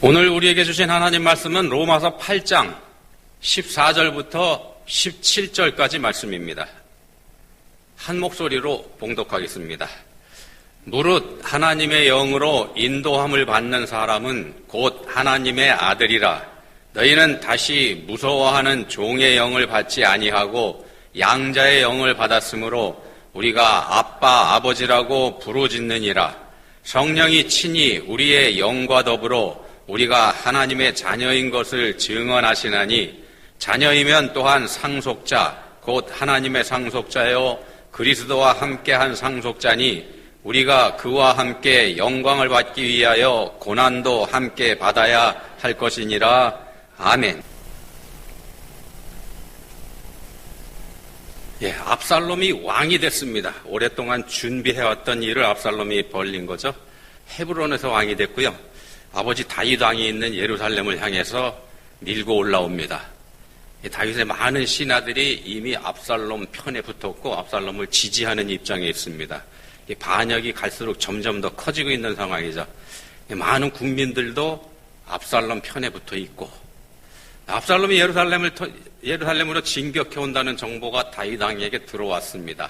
오늘 우리에게 주신 하나님 말씀은 로마서 8장 14절부터 17절까지 말씀입니다. 한 목소리로 봉독하겠습니다. 무릇 하나님의 영으로 인도함을 받는 사람은 곧 하나님의 아들이라. 너희는 다시 무서워하는 종의 영을 받지 아니하고 양자의 영을 받았으므로 우리가 아빠 아버지라고 부르짖느니라. 성령이 친히 우리의 영과 더불어 우리가 하나님의 자녀인 것을 증언하시나니 자녀이면 또한 상속자 곧 하나님의 상속자요 그리스도와 함께한 상속자니 우리가 그와 함께 영광을 받기 위하여 고난도 함께 받아야 할 것이니라. 아멘. 압살롬이 왕이 됐습니다. 오랫동안 준비해왔던 일을 압살롬이 벌린 거죠. 헤브론에서 왕이 됐고요. 아버지 다윗 왕이 있는 예루살렘을 향해서 밀고 올라옵니다. 다윗의 많은 신하들이 이미 압살롬 편에 붙었고 압살롬을 지지하는 입장에 있습니다. 반역이 갈수록 점점 더 커지고 있는 상황이죠. 많은 국민들도 압살롬 편에 붙어 있고 압살롬이 예루살렘으로 진격해 온다는 정보가 다윗 왕에게 들어왔습니다.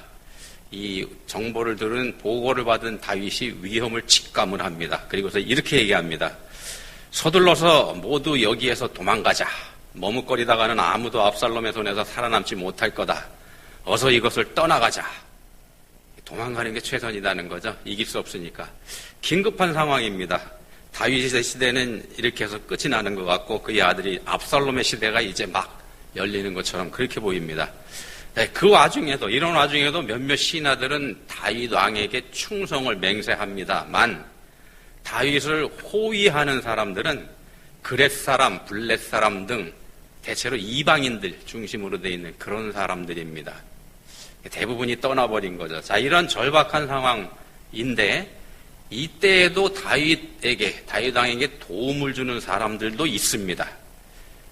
이 정보를 들은 보고를 받은 다윗이 위험을 직감을 합니다. 그리고서 이렇게 얘기합니다. 서둘러서 모두 여기에서 도망가자. 머뭇거리다가는 아무도 압살롬의 손에서 살아남지 못할 거다. 어서 이것을 떠나가자. 도망가는 게 최선이라는 거죠. 이길 수 없으니까. 긴급한 상황입니다. 다윗의 시대는 이렇게 해서 끝이 나는 것 같고 그의 아들이 압살롬의 시대가 이제 막 열리는 것처럼 그렇게 보입니다. 그 와중에도 이런 와중에도 몇몇 신하들은 다윗 왕에게 충성을 맹세합니다만 다윗을 호위하는 사람들은 그렛 사람, 블렛 사람 등 대체로 이방인들 중심으로 되어 있는 그런 사람들입니다. 대부분이 떠나버린 거죠. 자, 이런 절박한 상황인데 이때에도 다윗 왕에게 도움을 주는 사람들도 있습니다.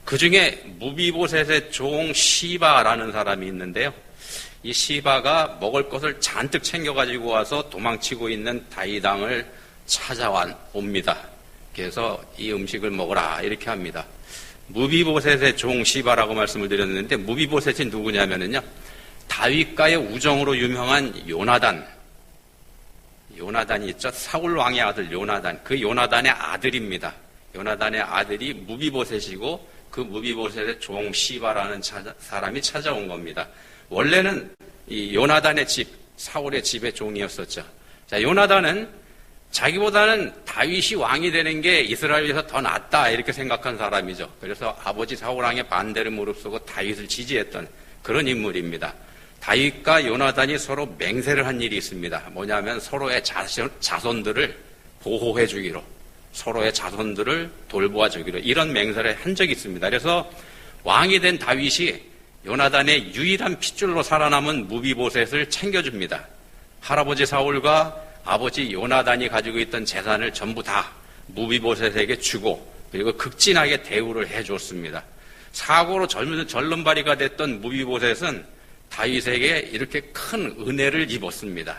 그 중에 무비보셋의 종 시바라는 사람이 있는데요. 이 시바가 먹을 것을 잔뜩 챙겨가지고 와서 도망치고 있는 다윗 왕을 찾아옵니다. 그래서 이 음식을 먹으라 이렇게 합니다. 무비보셋의 종 시바라고 말씀을 드렸는데 무비보셋이 누구냐면요. 다윗과의 우정으로 유명한 요나단이 있죠. 사울 왕의 아들 요나단. 그 요나단의 아들입니다. 요나단의 아들이 무비보셋이고 그 무비보셋의 종 시바라는 사람이 찾아온 겁니다. 원래는 이 요나단의 집, 사울의 집의 종이었었죠. 자, 요나단은 자기보다는 다윗이 왕이 되는 게 이스라엘에서 더 낫다 이렇게 생각한 사람이죠. 그래서 아버지 사울 왕의 반대를 무릅쓰고 다윗을 지지했던 그런 인물입니다. 다윗과 요나단이 서로 맹세를 한 일이 있습니다. 뭐냐면 서로의 자손들을 보호해 주기로, 서로의 자손들을 돌보아 주기로 이런 맹세를 한 적이 있습니다. 그래서 왕이 된 다윗이 요나단의 유일한 핏줄로 살아남은 무비보셋을 챙겨줍니다. 할아버지 사울과 아버지 요나단이 가지고 있던 재산을 전부 다 무비보셋에게 주고 그리고 극진하게 대우를 해줬습니다. 사고로 절름발이가 됐던 무비보셋은 다윗에게 이렇게 큰 은혜를 입었습니다.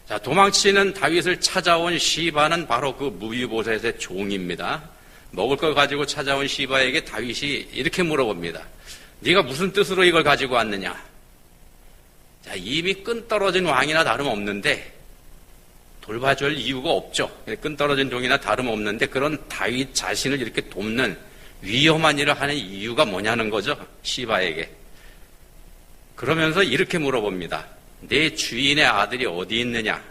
자, 도망치는 다윗을 찾아온 시바는 바로 그 무비보셋의 종입니다. 먹을 걸 가지고 찾아온 시바에게 다윗이 이렇게 물어봅니다. 네가 무슨 뜻으로 이걸 가지고 왔느냐? 자, 이미 끈 떨어진 왕이나 다름없는데 돌봐줄 이유가 없죠. 끈 떨어진 종이나 다름없는데 그런 다윗 자신을 이렇게 돕는 위험한 일을 하는 이유가 뭐냐는 거죠. 시바에게. 그러면서 이렇게 물어봅니다. 내 주인의 아들이 어디 있느냐?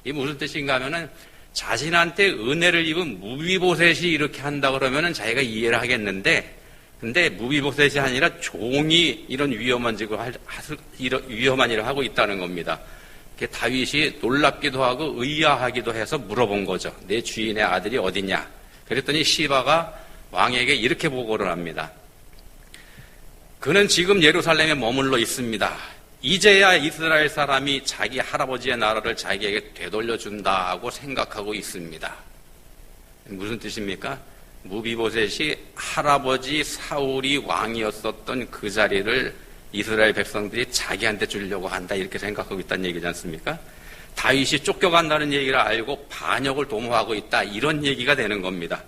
이게 무슨 뜻인가 하면은 자신한테 은혜를 입은 무비보셋이 이렇게 한다 그러면은 자기가 이해를 하겠는데 근데 무비보셋이 아니라 종이 이런 위험한 일을 하고 있다는 겁니다. 다윗이 놀랍기도 하고 의아하기도 해서 물어본 거죠. 내 주인의 아들이 어디냐? 그랬더니 시바가 왕에게 이렇게 보고를 합니다. 그는 지금 예루살렘에 머물러 있습니다. 이제야 이스라엘 사람이 자기 할아버지의 나라를 자기에게 되돌려준다고 생각하고 있습니다. 무슨 뜻입니까? 무비보셋이 할아버지 사울이 왕이었었던 그 자리를 이스라엘 백성들이 자기한테 주려고 한다 이렇게 생각하고 있다는 얘기지 않습니까? 다윗이 쫓겨간다는 얘기를 알고 반역을 도모하고 있다 이런 얘기가 되는 겁니다.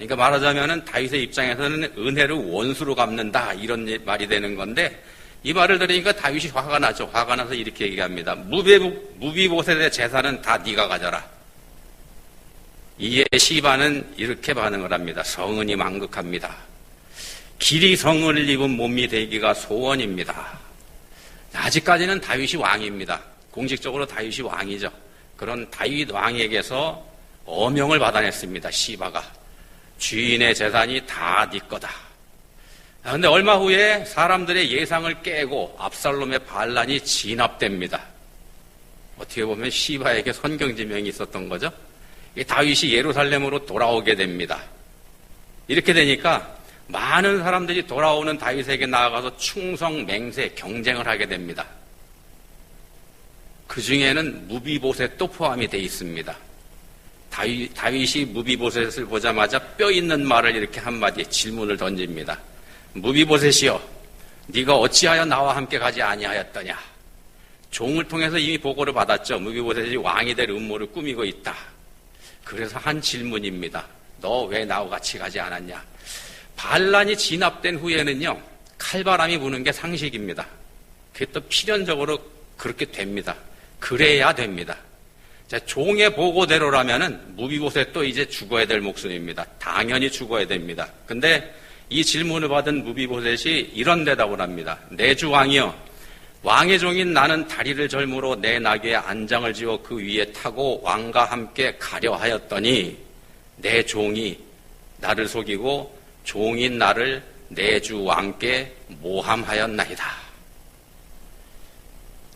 그러니까 말하자면은 다윗의 입장에서는 은혜를 원수로 갚는다 이런 말이 되는 건데 이 말을 들으니까 다윗이 화가 나죠. 화가 나서 이렇게 얘기합니다. 무비보셋의 재산은 다 네가 가져라. 이에 시바는 이렇게 반응을 합니다. 성은이 망극합니다. 길이 성을 입은 몸이 되기가 소원입니다. 아직까지는 다윗이 왕입니다. 공식적으로 다윗이 왕이죠. 그런 다윗 왕에게서 어명을 받아냈습니다. 시바가. 주인의 재산이 다 네 거다. 그런데 얼마 후에 사람들의 예상을 깨고 압살롬의 반란이 진압됩니다. 어떻게 보면 시바에게 선경지명이 있었던 거죠. 다윗이 예루살렘으로 돌아오게 됩니다. 이렇게 되니까 많은 사람들이 돌아오는 다윗에게 나아가서 충성, 맹세, 경쟁을 하게 됩니다. 그 중에는 무비보셋도 포함이 되어 있습니다. 다윗이 무비보셋을 보자마자 뼈 있는 말을 이렇게 한마디 질문을 던집니다. 무비보셋이여, 네가 어찌하여 나와 함께 가지 아니하였더냐? 종을 통해서 이미 보고를 받았죠. 무비보셋이 왕이 될 음모를 꾸미고 있다. 그래서 한 질문입니다. 너 왜 나와 같이 가지 않았냐? 반란이 진압된 후에는요, 칼바람이 부는 게 상식입니다. 그게 또 필연적으로 그렇게 됩니다. 그래야 됩니다. 자, 종의 보고대로라면은 무비보셋도 이제 죽어야 될 목숨입니다. 당연히 죽어야 됩니다. 근데 이 질문을 받은 무비보셋이 이런 대답을 합니다. 내 주 왕이여, 왕의 종인 나는 다리를 절므로 내 나귀에 안장을 지어 그 위에 타고 왕과 함께 가려 하였더니 내 종이 나를 속이고 종인 나를 내 주 왕께 모함하였나이다.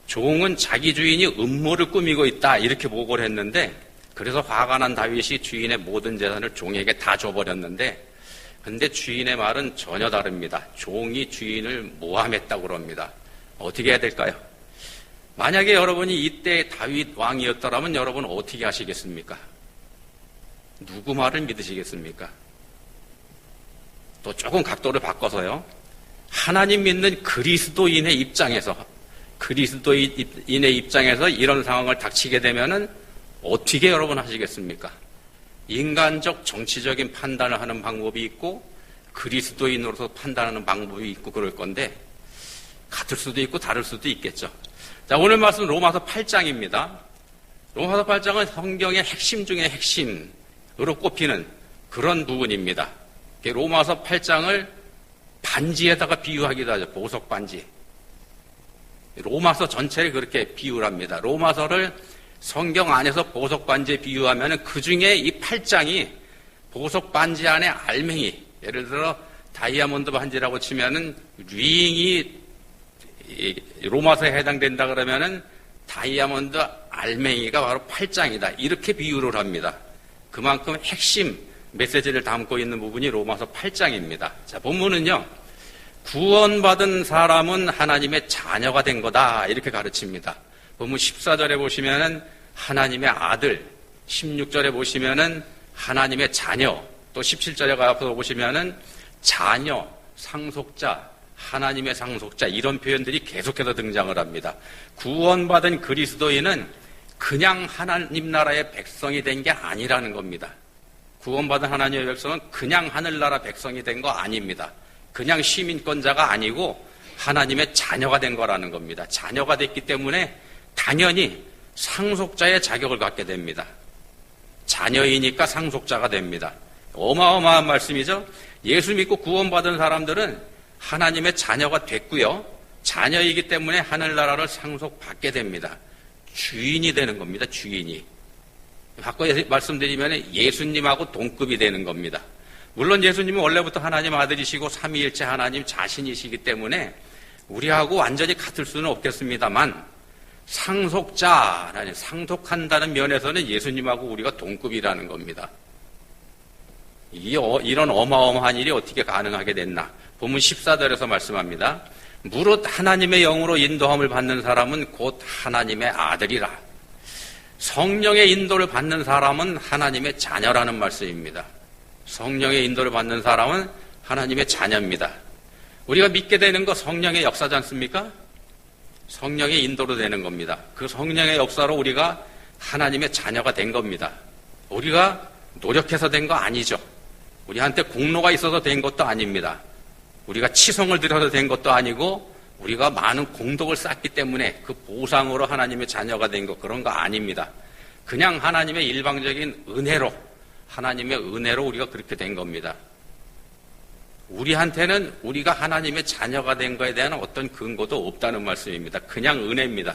종은 자기 주인이 음모를 꾸미고 있다 이렇게 보고를 했는데 그래서 화가 난 다윗이 주인의 모든 재산을 종에게 다 줘버렸는데 근데 주인의 말은 전혀 다릅니다. 종이 주인을 모함했다고 그럽니다. 어떻게 해야 될까요? 만약에 여러분이 이때 다윗 왕이었더라면 여러분은 어떻게 하시겠습니까? 누구 말을 믿으시겠습니까? 또 조금 각도를 바꿔서요. 하나님 믿는 그리스도인의 입장에서 이런 상황을 닥치게 되면은 어떻게 여러분 하시겠습니까? 인간적 정치적인 판단을 하는 방법이 있고 그리스도인으로서 판단하는 방법이 있고 그럴 건데 같을 수도 있고 다를 수도 있겠죠. 자, 오늘 말씀 로마서 8장입니다. 로마서 8장은 성경의 핵심 중의 핵심으로 꼽히는 그런 부분입니다. 로마서 8장을 반지에다가 비유하기도 하죠. 보석 반지. 로마서 전체를 그렇게 비유를 합니다. 로마서를 성경 안에서 보석 반지에 비유하면 그 중에 이 8장이 보석 반지 안에 알맹이, 예를 들어 다이아몬드 반지라고 치면은 링이 로마서에 해당된다 그러면은 다이아몬드 알맹이가 바로 8장이다. 이렇게 비유를 합니다. 그만큼 핵심 메시지를 담고 있는 부분이 로마서 8장입니다. 자, 본문은요. 구원받은 사람은 하나님의 자녀가 된 거다. 이렇게 가르칩니다. 본문 14절에 보시면은 하나님의 아들, 16절에 보시면은 하나님의 자녀, 또 17절에 가서 보시면은 자녀, 상속자, 하나님의 상속자 이런 표현들이 계속해서 등장을 합니다. 구원받은 그리스도인은 그냥 하나님 나라의 백성이 된 게 아니라는 겁니다. 구원받은 하나님의 백성은 그냥 하늘나라 백성이 된 거 아닙니다. 그냥 시민권자가 아니고 하나님의 자녀가 된 거라는 겁니다. 자녀가 됐기 때문에 당연히 상속자의 자격을 갖게 됩니다. 자녀이니까 상속자가 됩니다. 어마어마한 말씀이죠. 예수 믿고 구원받은 사람들은 하나님의 자녀가 됐고요. 자녀이기 때문에 하늘나라를 상속받게 됩니다. 주인이 되는 겁니다. 주인이. 바꿔 말씀드리면 예수님하고 동급이 되는 겁니다. 물론 예수님은 원래부터 하나님 아들이시고 삼위일체 하나님 자신이시기 때문에 우리하고 완전히 같을 수는 없겠습니다만 상속자라는 상속한다는 면에서는 예수님하고 우리가 동급이라는 겁니다. 이런 어마어마한 일이 어떻게 가능하게 됐나? 본문 14절에서 말씀합니다. 무릇 하나님의 영으로 인도함을 받는 사람은 곧 하나님의 아들이라. 성령의 인도를 받는 사람은 하나님의 자녀라는 말씀입니다. 성령의 인도를 받는 사람은 하나님의 자녀입니다. 우리가 믿게 되는 거 성령의 역사지 않습니까? 성령의 인도로 되는 겁니다. 그 성령의 역사로 우리가 하나님의 자녀가 된 겁니다. 우리가 노력해서 된 거 아니죠. 우리한테 공로가 있어서 된 것도 아닙니다. 우리가 치성을 들여서 된 것도 아니고 우리가 많은 공덕을 쌓기 때문에 그 보상으로 하나님의 자녀가 된 것, 그런 거 아닙니다. 그냥 하나님의 일방적인 은혜로, 하나님의 은혜로 우리가 그렇게 된 겁니다. 우리한테는 우리가 하나님의 자녀가 된 거에 대한 어떤 근거도 없다는 말씀입니다. 그냥 은혜입니다.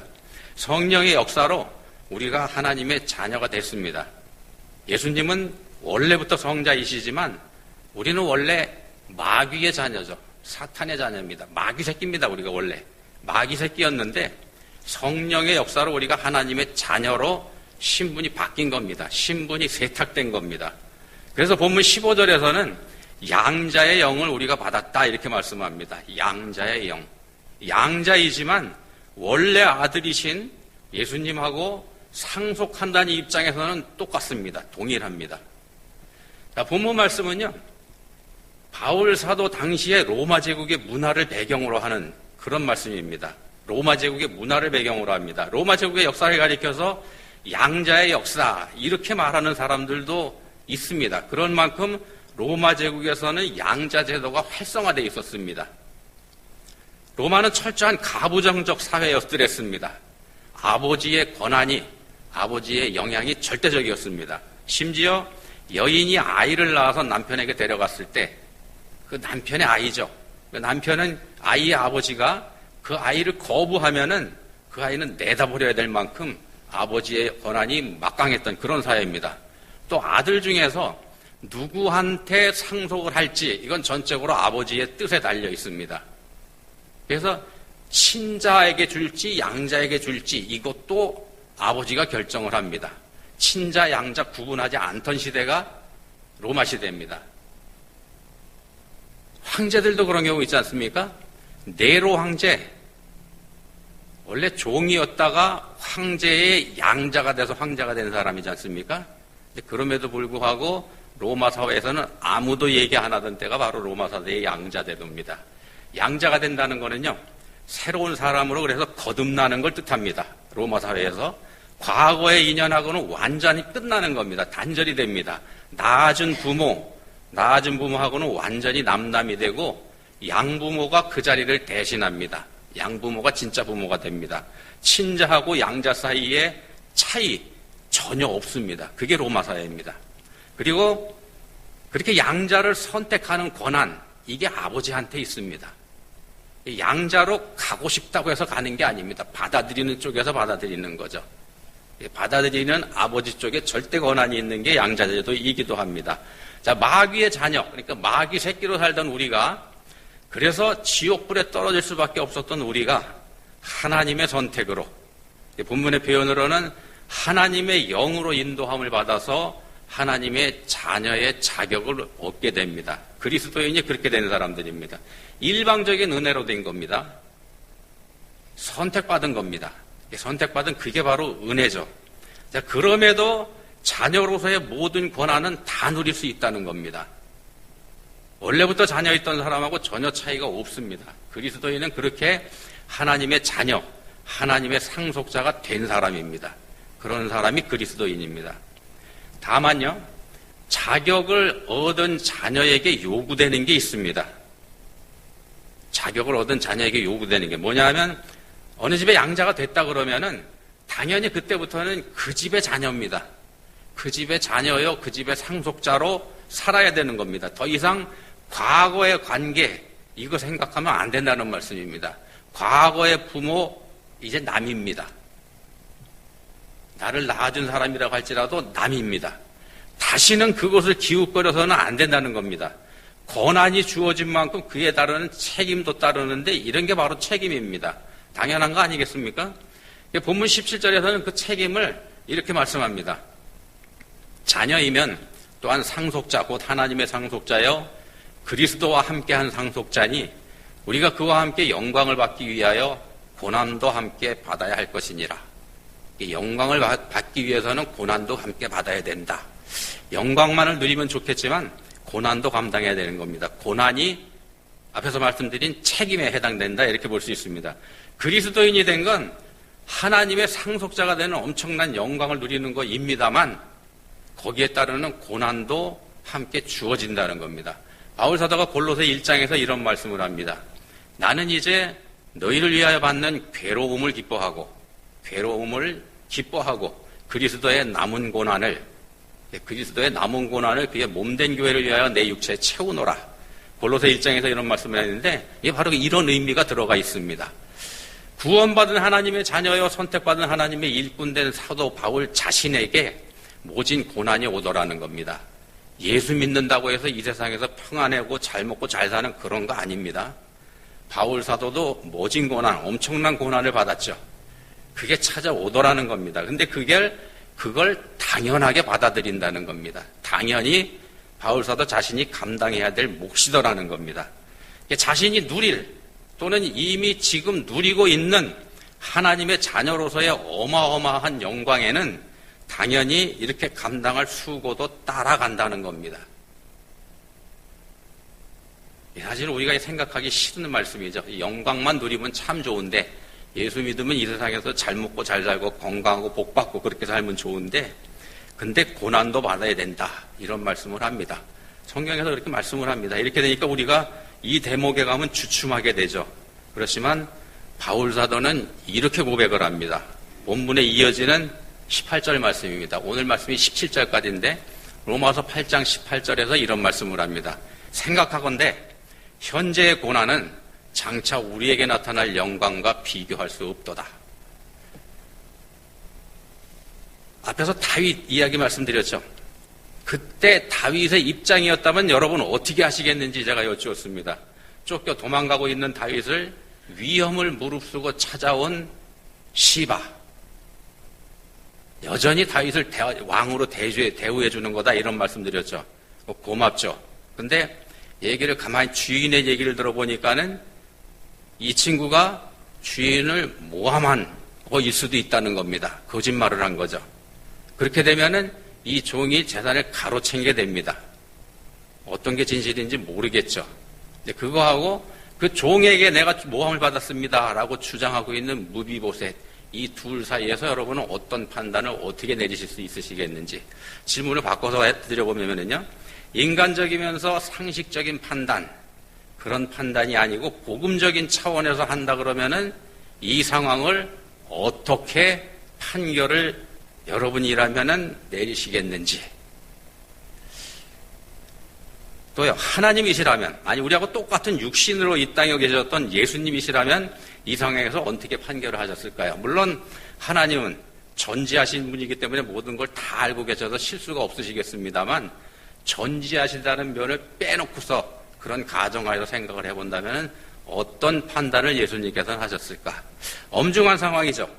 성령의 역사로 우리가 하나님의 자녀가 됐습니다. 예수님은 원래부터 성자이시지만 우리는 원래 마귀의 자녀죠. 사탄의 자녀입니다. 마귀 새끼입니다. 우리가 원래 마귀 새끼였는데 성령의 역사로 우리가 하나님의 자녀로 신분이 바뀐 겁니다. 신분이 세탁된 겁니다. 그래서 본문 15절에서는 양자의 영을 우리가 받았다 이렇게 말씀합니다. 양자의 영. 양자이지만 원래 아들이신 예수님하고 상속한다는 입장에서는 똑같습니다. 동일합니다. 자, 본문 말씀은요, 바울 사도 당시에 로마 제국의 문화를 배경으로 하는 그런 말씀입니다. 로마 제국의 문화를 배경으로 합니다. 로마 제국의 역사를 가리켜서 양자의 역사 이렇게 말하는 사람들도 있습니다. 그런 만큼 로마 제국에서는 양자 제도가 활성화되어 있었습니다. 로마는 철저한 가부장적 사회였더랬습니다. 아버지의 권한이, 아버지의 영향이 절대적이었습니다. 심지어 여인이 아이를 낳아서 남편에게 데려갔을 때 그 남편의 아이죠. 그 남편은 아이의 아버지가 그 아이를 거부하면은 그 아이는 내다버려야 될 만큼 아버지의 권한이 막강했던 그런 사회입니다. 또 아들 중에서 누구한테 상속을 할지 이건 전적으로 아버지의 뜻에 달려 있습니다. 그래서 친자에게 줄지 양자에게 줄지 이것도 아버지가 결정을 합니다. 친자 양자 구분하지 않던 시대가 로마 시대입니다. 황제들도 그런 경우 있지 않습니까? 네로 황제, 원래 종이었다가 황제의 양자가 돼서 황제가 된 사람이지 않습니까? 그럼에도 불구하고 로마 사회에서는 아무도 얘기 안 하던 때가 바로 로마 사회의 양자제도입니다. 양자가 된다는 거는요, 새로운 사람으로 그래서 거듭나는 걸 뜻합니다. 로마 사회에서 과거의 인연하고는 완전히 끝나는 겁니다. 단절이 됩니다. 낳아준 부모하고는 완전히 남남이 되고 양부모가 그 자리를 대신합니다. 양부모가 진짜 부모가 됩니다. 친자하고 양자 사이에 차이 전혀 없습니다. 그게 로마 사회입니다. 그리고 그렇게 양자를 선택하는 권한, 이게 아버지한테 있습니다. 양자로 가고 싶다고 해서 가는 게 아닙니다. 받아들이는 쪽에서 받아들이는 거죠. 받아들이는 아버지 쪽에 절대 권한이 있는 게 양자제도이기도 합니다. 자, 마귀의 자녀, 그러니까 마귀 새끼로 살던 우리가, 그래서 지옥불에 떨어질 수밖에 없었던 우리가 하나님의 선택으로, 본문의 표현으로는 하나님의 영으로 인도함을 받아서 하나님의 자녀의 자격을 얻게 됩니다. 그리스도인이 그렇게 된 사람들입니다. 일방적인 은혜로 된 겁니다. 선택받은 겁니다. 선택받은 그게 바로 은혜죠. 자, 그럼에도 자녀로서의 모든 권한은 다 누릴 수 있다는 겁니다. 원래부터 자녀였던 사람하고 전혀 차이가 없습니다. 그리스도인은 그렇게 하나님의 자녀, 하나님의 상속자가 된 사람입니다. 그런 사람이 그리스도인입니다. 다만요, 자격을 얻은 자녀에게 요구되는 게 있습니다. 자격을 얻은 자녀에게 요구되는 게 뭐냐 하면, 어느 집에 양자가 됐다 그러면은 당연히 그때부터는 그 집의 자녀입니다. 그 집의 자녀요, 그 집의 상속자로 살아야 되는 겁니다. 더 이상 과거의 관계, 이거 생각하면 안 된다는 말씀입니다. 과거의 부모, 이제 남입니다. 나를 낳아준 사람이라고 할지라도 남입니다. 다시는 그것을 기웃거려서는 안 된다는 겁니다. 권한이 주어진 만큼 그에 따르는 책임도 따르는데 이런 게 바로 책임입니다. 당연한 거 아니겠습니까? 본문 17절에서는 그 책임을 이렇게 말씀합니다. 자녀이면 또한 상속자, 곧 하나님의 상속자여 그리스도와 함께한 상속자니 우리가 그와 함께 영광을 받기 위하여 고난도 함께 받아야 할 것이니라. 영광을 받기 위해서는 고난도 함께 받아야 된다. 영광만을 누리면 좋겠지만 고난도 감당해야 되는 겁니다. 고난이 앞에서 말씀드린 책임에 해당된다, 이렇게 볼 수 있습니다. 그리스도인이 된 건 하나님의 상속자가 되는 엄청난 영광을 누리는 것입니다만 거기에 따르는 고난도 함께 주어진다는 겁니다. 바울 사도가 골로새 1장에서 이런 말씀을 합니다. 나는 이제 너희를 위하여 받는 괴로움을 기뻐하고 그리스도의 남은 고난을 그의 몸된 교회를 위하여 내 육체에 채우노라. 골로새 1장에서 이런 말씀을 했는데 이게 바로 이런 의미가 들어가 있습니다. 구원받은 하나님의 자녀여 선택받은 하나님의 일꾼된 사도 바울 자신에게 모진 고난이 오더라는 겁니다. 예수 믿는다고 해서 이 세상에서 평안하고 잘 먹고 잘 사는 그런 거 아닙니다. 바울 사도도 모진 고난, 엄청난 고난을 받았죠. 그게 찾아오더라는 겁니다. 근데 그걸 당연하게 받아들인다는 겁니다. 당연히 바울 사도 자신이 감당해야 될 몫이더라는 겁니다. 자신이 누릴 또는 이미 지금 누리고 있는 하나님의 자녀로서의 어마어마한 영광에는 당연히 이렇게 감당할 수고도 따라간다는 겁니다. 사실 우리가 생각하기 싫은 말씀이죠. 영광만 누리면 참 좋은데 예수 믿으면 이 세상에서 잘 먹고 잘 살고 건강하고 복받고 그렇게 살면 좋은데 근데 고난도 받아야 된다 이런 말씀을 합니다. 성경에서 그렇게 말씀을 합니다. 이렇게 되니까 우리가 이 대목에 가면 주춤하게 되죠. 그렇지만 바울 사도는 이렇게 고백을 합니다. 본문에 이어지는 18절 말씀입니다. 오늘 말씀이 17절까지인데 로마서 8장 18절에서 이런 말씀을 합니다. 생각하건대 현재의 고난은 장차 우리에게 나타날 영광과 비교할 수 없도다. 앞에서 다윗 이야기 말씀드렸죠. 그때 다윗의 입장이었다면 여러분 어떻게 하시겠는지 제가 여쭈었습니다. 쫓겨 도망가고 있는 다윗을 위험을 무릅쓰고 찾아온 시바. 여전히 다윗을 왕으로 대우해 주는 거다 이런 말씀드렸죠. 고맙죠. 근데 얘기를 가만히 주인의 얘기를 들어보니까는 이 친구가 주인을 모함한 거일 수도 있다는 겁니다. 거짓말을 한 거죠. 그렇게 되면은 이 종이 재산을 가로챈게 됩니다. 어떤 게 진실인지 모르겠죠. 근데 그거하고 그 종에게 내가 모함을 받았습니다 라고 주장하고 있는 무비보셋 이 둘 사이에서 여러분은 어떤 판단을 어떻게 내리실 수 있으시겠는지 질문을 바꿔서 드려보면요. 인간적이면서 상식적인 판단, 그런 판단이 아니고 복음적인 차원에서 한다 그러면은 이 상황을 어떻게 판결을 여러분이라면은 내리시겠는지. 또요, 하나님이시라면, 아니 우리하고 똑같은 육신으로 이 땅에 계셨던 예수님이시라면 이 상황에서 어떻게 판결을 하셨을까요? 물론 하나님은 전지하신 분이기 때문에 모든 걸 다 알고 계셔서 실수가 없으시겠습니다만 전지하신다는 면을 빼놓고서 그런 가정하에서 생각을 해본다면 어떤 판단을 예수님께서는 하셨을까? 엄중한 상황이죠.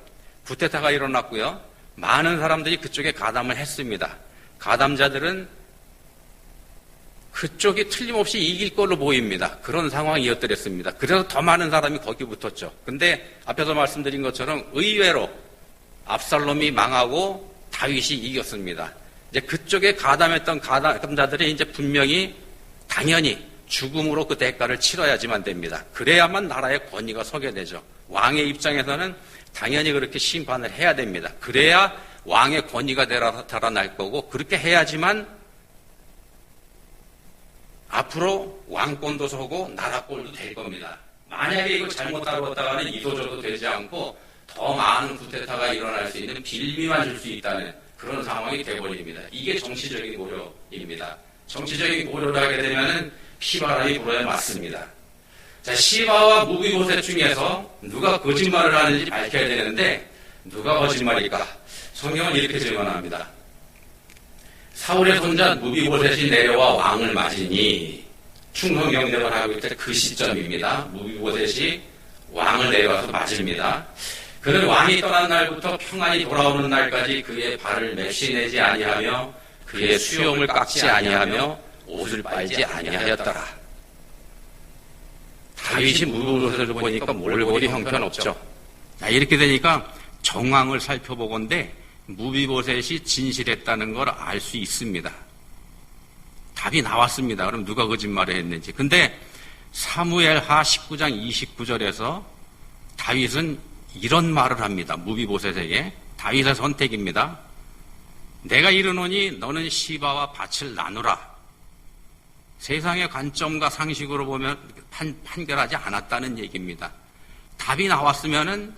쿠데타가 일어났고요. 많은 사람들이 그쪽에 가담을 했습니다. 가담자들은 그쪽이 틀림없이 이길 걸로 보입니다. 그런 상황이었더랬습니다. 그래서 더 많은 사람이 거기 붙었죠. 근데 앞에서 말씀드린 것처럼 의외로 압살롬이 망하고 다윗이 이겼습니다. 이제 그쪽에 가담했던 가담자들이 이제 분명히 당연히 죽음으로 그 대가를 치러야지만 됩니다. 그래야만 나라의 권위가 서게 되죠. 왕의 입장에서는 당연히 그렇게 심판을 해야 됩니다. 그래야 왕의 권위가 달아날 거고 그렇게 해야지만 앞으로 왕권도 서고 나라꼴도 될 겁니다. 만약에 이거 잘못 다뤘다가는 이도저도 되지 않고 더 많은 쿠데타가 일어날 수 있는 빌미만 줄 수 있다는 그런 상황이 되어버립니다. 이게 정치적인 고려입니다. 정치적인 고려를 하게 되면은 피바람이 불어야 맞습니다. 자, 시바와 무비보셋 중에서 누가 거짓말을 하는지 밝혀야 되는데 누가 거짓말일까? 성경은 이렇게 질문합니다. 사울의 손자 무비보셋이 내려와 왕을 맞으니 충성 경쟁을 하고 있을 때 그 시점입니다. 무비보셋이 왕을 내려와서 맞습니다. 그는 왕이 떠난 날부터 평안히 돌아오는 날까지 그의 발을 맵시내지 아니하며 그의 수염을 깎지 아니하며 옷을 빨지 아니하였더라. 다윗이 무비보셋을 보니까 몰골이 형편없죠. 이렇게 되니까 정황을 살펴보건대 무비보셋이 진실했다는 걸 알 수 있습니다. 답이 나왔습니다. 그럼 누가 거짓말을 했는지. 근데 사무엘하 19장 29절에서 다윗은 이런 말을 합니다. 무비보셋에게. 다윗의 선택입니다. 내가 이르노니 너는 시바와 밭을 나누라. 세상의 관점과 상식으로 보면 판결하지 않았다는 얘기입니다. 답이 나왔으면은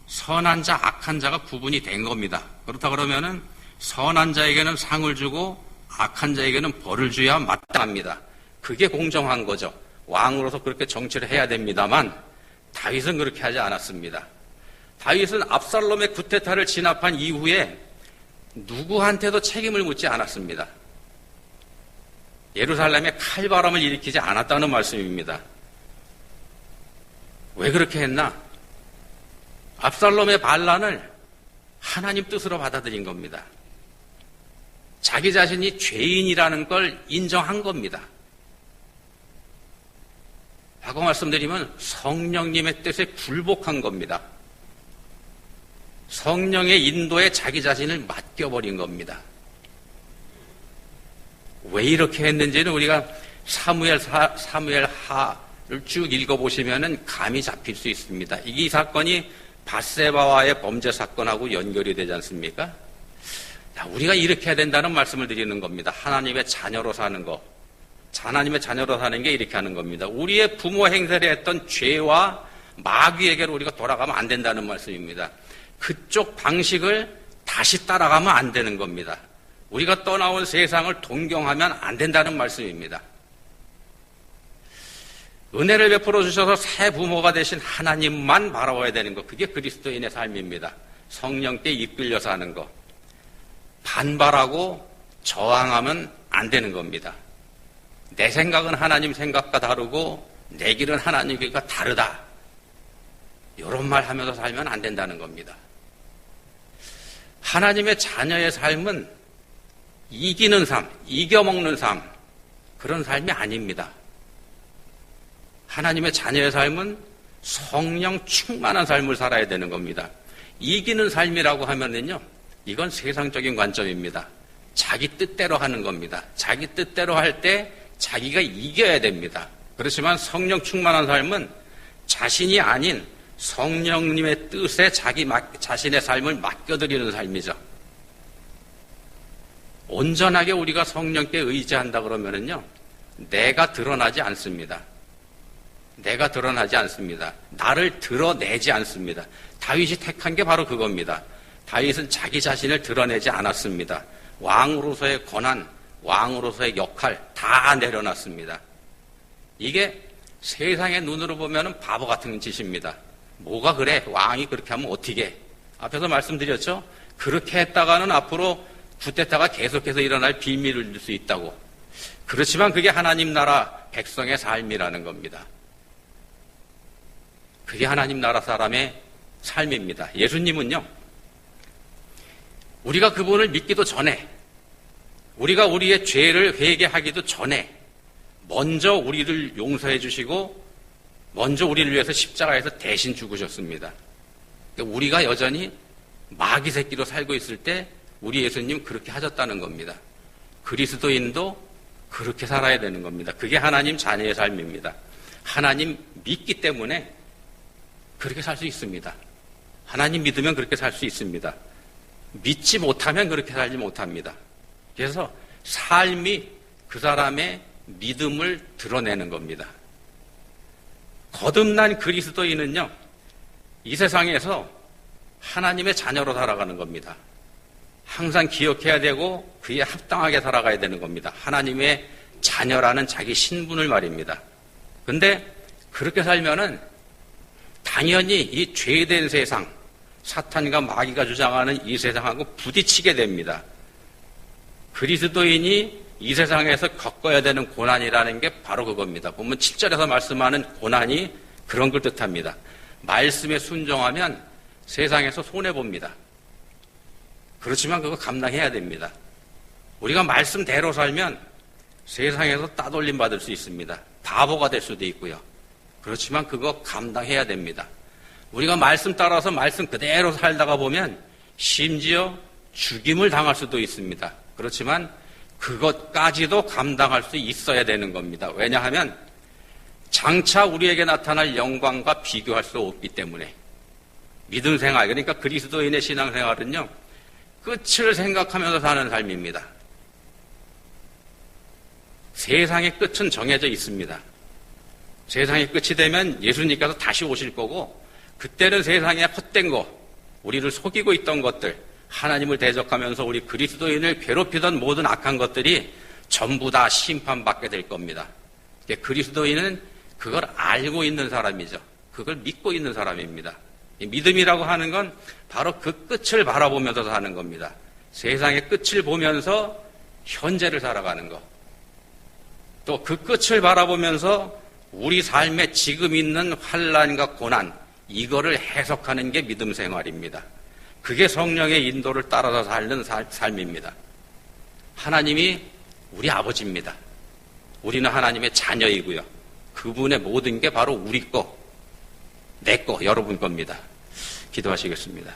선한 자, 악한 자가 구분이 된 겁니다. 그렇다 그러면은 선한 자에게는 상을 주고 악한 자에게는 벌을 줘야 마땅합니다. 그게 공정한 거죠. 왕으로서 그렇게 정치를 해야 됩니다만 다윗은 그렇게 하지 않았습니다. 다윗은 압살롬의 쿠데타를 진압한 이후에 누구한테도 책임을 묻지 않았습니다. 예루살렘에 칼바람을 일으키지 않았다는 말씀입니다. 왜 그렇게 했나? 압살롬의 반란을 하나님 뜻으로 받아들인 겁니다. 자기 자신이 죄인이라는 걸 인정한 겁니다. 라고 말씀드리면 성령님의 뜻에 굴복한 겁니다. 성령의 인도에 자기 자신을 맡겨버린 겁니다. 왜 이렇게 했는지는 우리가 사무엘하를 쭉 읽어보시면 감이 잡힐 수 있습니다. 이 사건이 밧세바와의 범죄 사건하고 연결이 되지 않습니까? 우리가 이렇게 해야 된다는 말씀을 드리는 겁니다. 하나님의 자녀로 사는 거. 하나님의 자녀로 사는 게 이렇게 하는 겁니다. 우리의 부모 행세를 했던 죄와 마귀에게로 우리가 돌아가면 안 된다는 말씀입니다. 그쪽 방식을 다시 따라가면 안 되는 겁니다. 우리가 떠나온 세상을 동경하면 안 된다는 말씀입니다. 은혜를 베풀어 주셔서 새 부모가 되신 하나님만 바라봐야 되는 것. 그게 그리스도인의 삶입니다. 성령께 이끌려 사는 것. 반발하고 저항하면 안 되는 겁니다. 내 생각은 하나님 생각과 다르고 내 길은 하나님 길과 다르다. 이런 말 하면서 살면 안 된다는 겁니다. 하나님의 자녀의 삶은 이기는 삶, 이겨먹는 삶, 그런 삶이 아닙니다. 하나님의 자녀의 삶은 성령 충만한 삶을 살아야 되는 겁니다. 이기는 삶이라고 하면은요, 이건 세상적인 관점입니다. 자기 뜻대로 하는 겁니다. 자기 뜻대로 할 때 자기가 이겨야 됩니다. 그렇지만 성령 충만한 삶은 자신이 아닌 성령님의 뜻에 자신의 삶을 맡겨드리는 삶이죠. 온전하게 우리가 성령께 의지한다 그러면은요, 내가 드러나지 않습니다. 내가 드러나지 않습니다. 나를 드러내지 않습니다. 다윗이 택한 게 바로 그겁니다. 다윗은 자기 자신을 드러내지 않았습니다. 왕으로서의 권한, 왕으로서의 역할 다 내려놨습니다. 이게 세상의 눈으로 보면 바보 같은 짓입니다. 뭐가 그래? 왕이 그렇게 하면 어떻게? 앞에서 말씀드렸죠? 그렇게 했다가는 앞으로 쿠데타가 계속해서 일어날 비밀을 줄 수 있다고. 그렇지만 그게 하나님 나라 백성의 삶이라는 겁니다. 그게 하나님 나라 사람의 삶입니다. 예수님은요, 우리가 그분을 믿기도 전에, 우리가 우리의 죄를 회개하기도 전에 먼저 우리를 용서해 주시고 먼저 우리를 위해서 십자가에서 대신 죽으셨습니다. 우리가 여전히 마귀 새끼로 살고 있을 때 우리 예수님 그렇게 하셨다는 겁니다. 그리스도인도 그렇게 살아야 되는 겁니다. 그게 하나님 자녀의 삶입니다. 하나님 믿기 때문에 그렇게 살 수 있습니다. 하나님 믿으면 그렇게 살 수 있습니다. 믿지 못하면 그렇게 살지 못합니다. 그래서 삶이 그 사람의 믿음을 드러내는 겁니다. 거듭난 그리스도인은요, 이 세상에서 하나님의 자녀로 살아가는 겁니다. 항상 기억해야 되고 그에 합당하게 살아가야 되는 겁니다. 하나님의 자녀라는 자기 신분을 말입니다. 근데 그렇게 살면은 당연히 이 죄된 세상, 사탄과 마귀가 주장하는 이 세상하고 부딪히게 됩니다. 그리스도인이 이 세상에서 겪어야 되는 고난이라는 게 바로 그겁니다. 보면 7절에서 말씀하는 고난이 그런 걸 뜻합니다. 말씀에 순종하면 세상에서 손해봅니다. 그렇지만 그거 감당해야 됩니다. 우리가 말씀대로 살면 세상에서 따돌림 받을 수 있습니다. 바보가 될 수도 있고요. 그렇지만 그거 감당해야 됩니다. 우리가 말씀 따라서 말씀 그대로 살다가 보면 심지어 죽임을 당할 수도 있습니다. 그렇지만 그것까지도 감당할 수 있어야 되는 겁니다. 왜냐하면 장차 우리에게 나타날 영광과 비교할 수 없기 때문에. 믿음 생활, 그러니까 그리스도인의 신앙생활은요, 끝을 생각하면서 사는 삶입니다. 세상의 끝은 정해져 있습니다. 세상의 끝이 되면 예수님께서 다시 오실 거고, 그때는 세상에 헛된 거, 우리를 속이고 있던 것들, 하나님을 대적하면서 우리 그리스도인을 괴롭히던 모든 악한 것들이 전부 다 심판받게 될 겁니다. 그리스도인은 그걸 알고 있는 사람이죠. 그걸 믿고 있는 사람입니다. 이 믿음이라고 하는 건 바로 그 끝을 바라보면서 사는 겁니다. 세상의 끝을 보면서 현재를 살아가는 것. 또 그 끝을 바라보면서 우리 삶에 지금 있는 환난과 고난, 이거를 해석하는 게 믿음 생활입니다. 그게 성령의 인도를 따라서 사는 삶입니다. 하나님이 우리 아버지입니다. 우리는 하나님의 자녀이고요. 그분의 모든 게 바로 우리 거, 내 거, 여러분 겁니다. 기도하시겠습니다.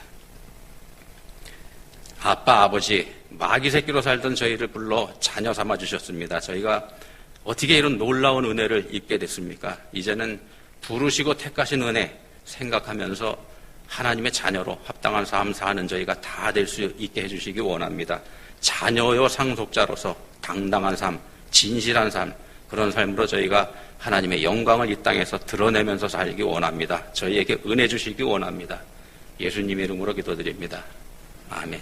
아빠, 아버지, 마귀 새끼로 살던 저희를 불러 자녀 삼아 주셨습니다. 저희가 어떻게 이런 놀라운 은혜를 입게 됐습니까? 이제는 부르시고 택하신 은혜 생각하면서 하나님의 자녀로 합당한 삶 사는 저희가 다 될 수 있게 해주시기 원합니다. 자녀요 상속자로서 당당한 삶, 진실한 삶, 그런 삶으로 저희가 하나님의 영광을 이 땅에서 드러내면서 살기 원합니다. 저희에게 은혜 주시기 원합니다. 예수님의 이름으로 기도드립니다. 아멘.